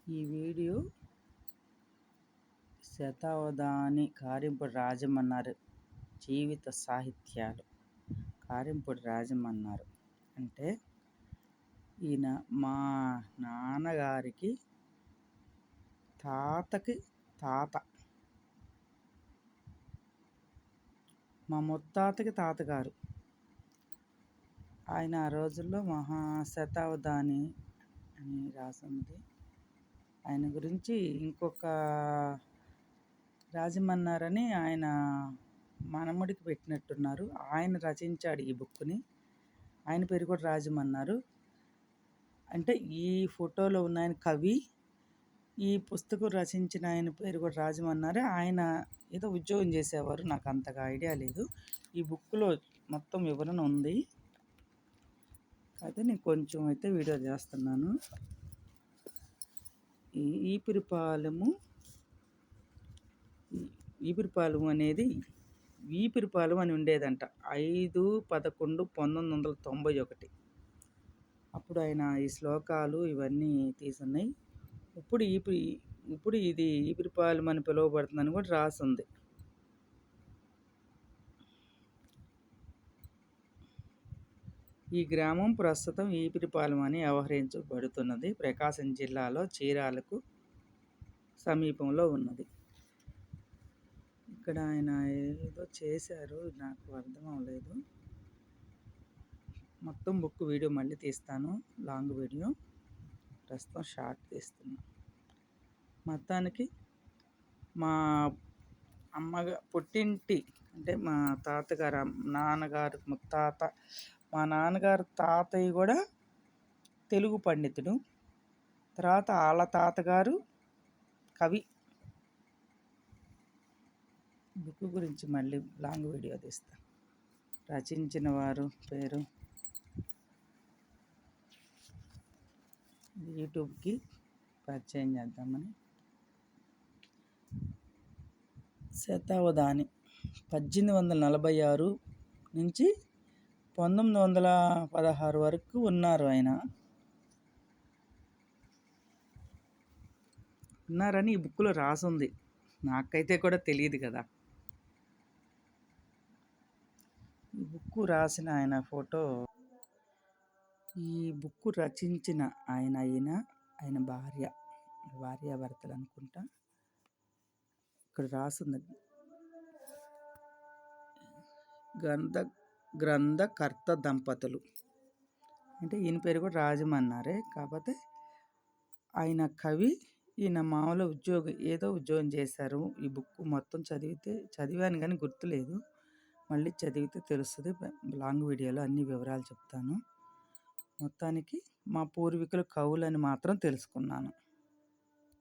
ఈ వీడియో శతావధాని కారింపూడి రాజమన్నారు జీవిత సాహిత్యాలు. కారింపూడి రాజమన్నారు అంటే ఈయన మా నాన్నగారికి తాతకి తాత, మా ముత్తాతకి తాతగారు. ఆయన ఆ రోజుల్లో శతావధాని అని రాసింది. ఆయన గురించి ఇంకొక రాజమన్నారని ఆయన మనముడికి పెట్టినట్టున్నారు. ఆయన రచించాడు ఈ బుక్ని. ఆయన పేరు కూడా రాజమన్నారు. అంటే ఈ ఫోటోలో ఉన్న ఆయన కవి, ఈ పుస్తకం రచించిన ఆయన పేరు కూడా రాజమన్నారు. ఆయన ఏదో ఉద్యోగం చేసేవారు, నాకు అంతగా ఐడియా లేదు. ఈ బుక్లో మొత్తం వివరణ ఉంది. అయితే నేను కొంచెం అయితే వీడియో చేస్తున్నాను. ఈపిరిపాలెం అనేది ఈపిరిపాలెం అని ఉండేదంట. 5/11/1991. అప్పుడు ఆయన ఈ శ్లోకాలు ఇవన్నీ తీసున్నాయి. ఇప్పుడు ఇది ఈపిరిపాలెం అని పిలువబడుతుందని కూడా రాసింది. ఈ గ్రామం ప్రస్తుతం ఈపిరిపాలెం అని వ్యవహరించబడుతున్నది. ప్రకాశం జిల్లాలో చీరాలకు సమీపంలో ఉన్నది. ఇక్కడ ఆయన ఏదో చేశారు, నాకు అర్థం అవ్వలేదు. మొత్తం బుక్ వీడియో మళ్ళీ తీస్తాను, లాంగ్ వీడియో. ప్రస్తుతం షార్ట్ తీస్తున్నా. మొత్తానికి మా పుట్టింటి అంటే మా తాతగారు, నాన్నగారు ముత్తాత, మా నాన్నగారు తాతయ్య కూడా తెలుగు పండితుడు. తర్వాత వాళ్ళ తాతగారు కవి. బుక్ గురించి మళ్ళీ లాంగ్ వీడియో తీస్తాను. రచించిన వారు పేరు యూట్యూబ్కి పరిచయం చేద్దామని. శతావధాని 1846 నుంచి 1916 వరకు ఉన్నారు. ఆయన ఉన్నారని ఈ బుక్లో రాసుంది. నాకైతే కూడా తెలియదు కదా. ఈ బుక్ రాసిన ఆయన ఫోటో, ఈ బుక్ రచించిన ఆయన భార్యాభర్తలు అనుకుంటా. ఇక్కడ రాసుంది గ్రంథకర్త దంపతులు. అంటే ఈయన పేరు కూడా రాజమన్నారే, కాకపోతే ఆయన కవి, ఈయన మామూలు ఉద్యోగం చేశారు. ఈ బుక్ మొత్తం చదివాను కానీ గుర్తులేదు. మళ్ళీ చదివితే తెలుస్తుంది. లాంగ్ వీడియోలో అన్ని వివరాలు చెప్తాను. మొత్తానికి మా పూర్వీకులు కవులని మాత్రం తెలుసుకున్నాను.